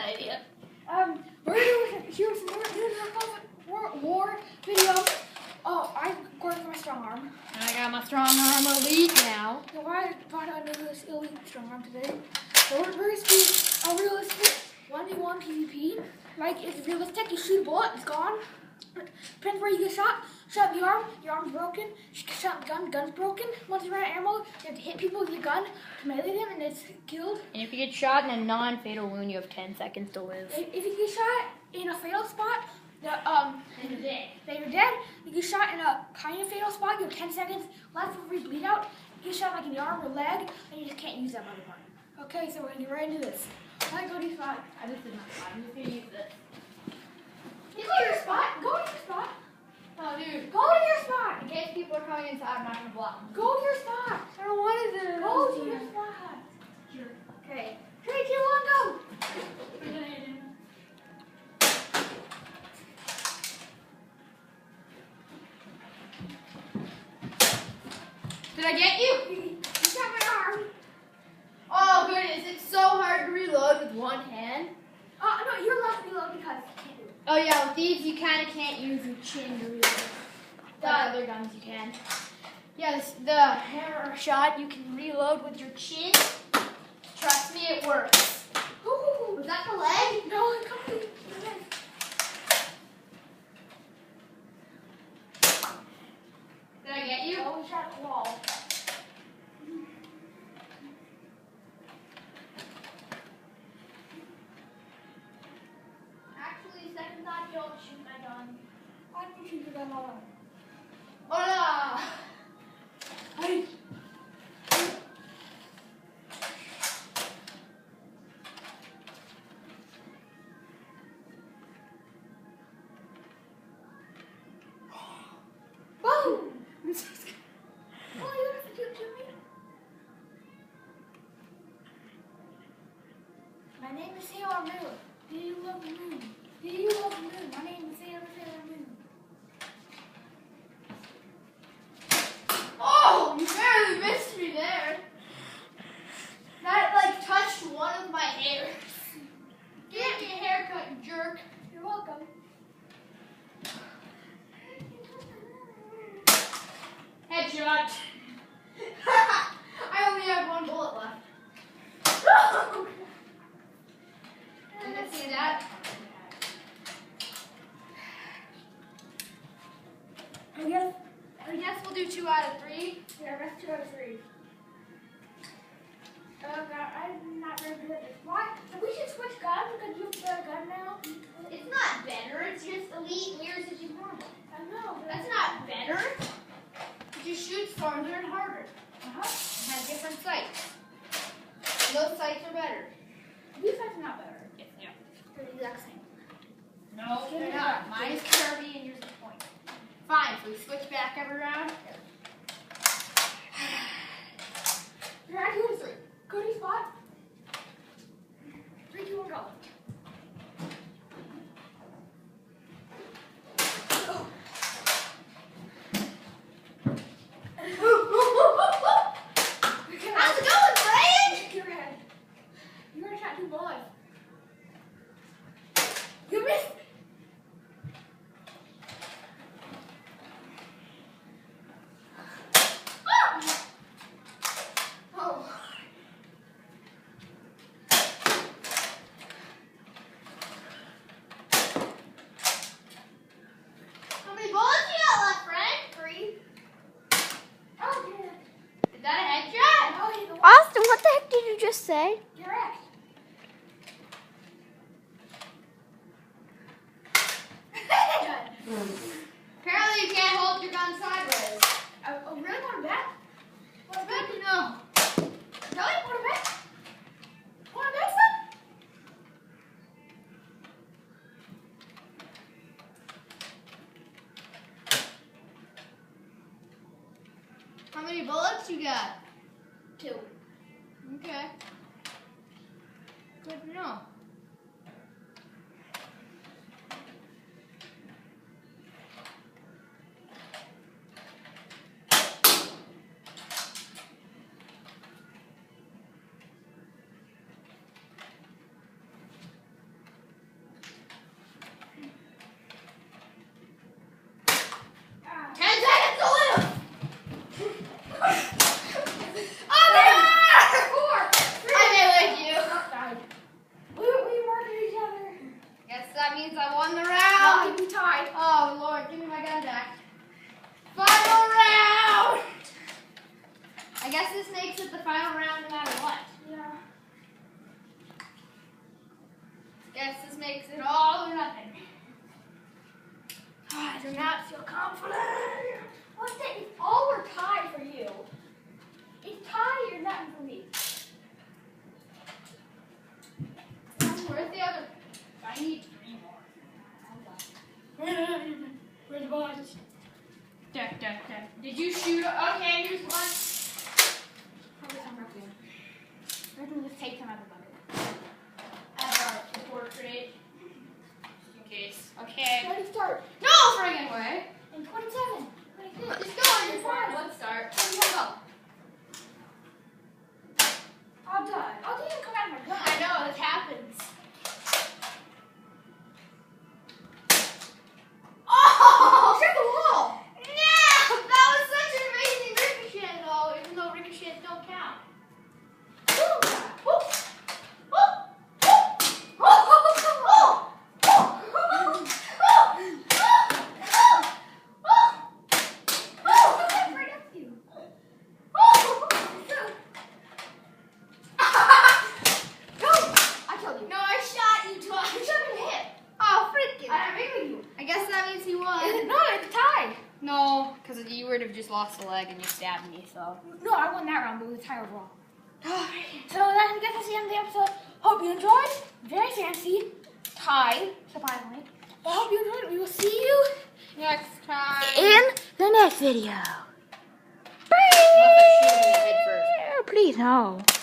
bad idea. We're doing some Nerf war video. Oh, I'm going for my strong arm. And I got my strong arm elite now. So I brought out this elite strong arm today. So we're going to be a realistic 1v1 PvP. Like, it's realistic. You shoot a bullet, it's gone. Depends where you get shot. Shot in the arm, your arm's broken. Shot in the gun, gun's broken. Once you run out of ammo, you have to hit people with your gun to melee them, and it's killed. And if you get shot in a non-fatal wound, you have 10 seconds to live. If you get shot in a fatal spot, then you're dead. Then you're dead. If you get shot in a kind of fatal spot, you have 10 seconds left before you bleed out. You get shot like in the arm or leg, and you just can't use that body part. Okay, so we're gonna get right into this. I'm gonna go to your spot. I just did my spot. I'm just gonna use this. You go to your spot. Go to your spot. Oh, dude. Go to your spot. In case people are coming inside, I'm not gonna block them. Go to your spot. I don't want to do Go to your spot. Okay. 3, 2, 1, go. Did I get you? You got my arm. Oh, goodness. It's so hard to reload with one hand. No, you're allowed to reload because you can't do it. Oh, yeah. With these, you kind of can't use your chin to reload. The other guns you can. Yeah, the hammer shot, you can reload with your chin. Trust me, it works. Ooh. Was that the leg? No, it's coming. Did I get you? Oh, we shot at the wall. Actually, second thought, don't shoot my gun. Why didn't you shoot your gun all over? Hola! Hey. Boom! Oh, you have to do it to me? My name is Sailor Moon. Do you love the moon? Do you love the moon? My name is Sailor Moon. Oh, you barely missed me there. That, like, touched one of my hairs. Get me a haircut, you jerk. You're welcome. Headshot. I only have one bullet left. Didn't see that. I guess we'll do 2 out of 3. Yeah, that's 2 out of 3. I'm not very good at this. Why? So we should switch guns because you have a better gun now. It's not better, it's just elite and yours is just normal. I know. That's not better. It just shoots farther and harder. It has different sights. And those sights are better. These guys are not better. Yeah. They're the exact same. No, they're not. Mine is curvy and yours is point. Fine, so we switch back every round. You're at 2 out of 3. Go to your spot. 3, 2, 1, go. How's it going, Brian? Get your head. You're gonna shot 2 bullets. You missed. Oh. How many bullets you got left, Frank? 3. Oh, yeah. Is that a headshot? Oh, you know what? Austin, what the heck did you just say? You're right. Apparently you can't hold your gun sideways. Oh, really? Want to bet? Want to bet? No. Really? Want to bet? Want to bet, son? How many bullets you got? 2. Okay. Good to know. this makes it the final round no matter what. Yeah. Guess this makes it all or nothing. I do not feel confident. What's that? It's all or tie for you. It's tie or nothing for me. Where's the other? I need 3 more. Where's the bullets? Duck. Did you shoot? Okay, here's one. Probably some rough one. We're going to take some out of the bucket. As our portrait. Just in case. Okay. Ready, start. No friggin' way. In 27. 26. Just go on your phone. Let's start. Go. I'll die. I'll even come out of my gun. I know, this happens. Oh! Check the wall. No! That was such an amazing ricochet, though, even though ricochets don't count. Right up to you. I told you. No, I shot you twice. You shot me in the hip. Oh, freaking. I'm bigger than you. I guess that means he won. No, it's a tie. No, because you would have just lost a leg and you stabbed me, so. No, I won that round, but it was a tie overall. So I guess that's the end of the episode. Hope you enjoyed. Very fancy. Tie, surprisingly. But I hope you enjoyed it. We will see you Next time. In the next video. Unless I shoot him in the head first. Please no.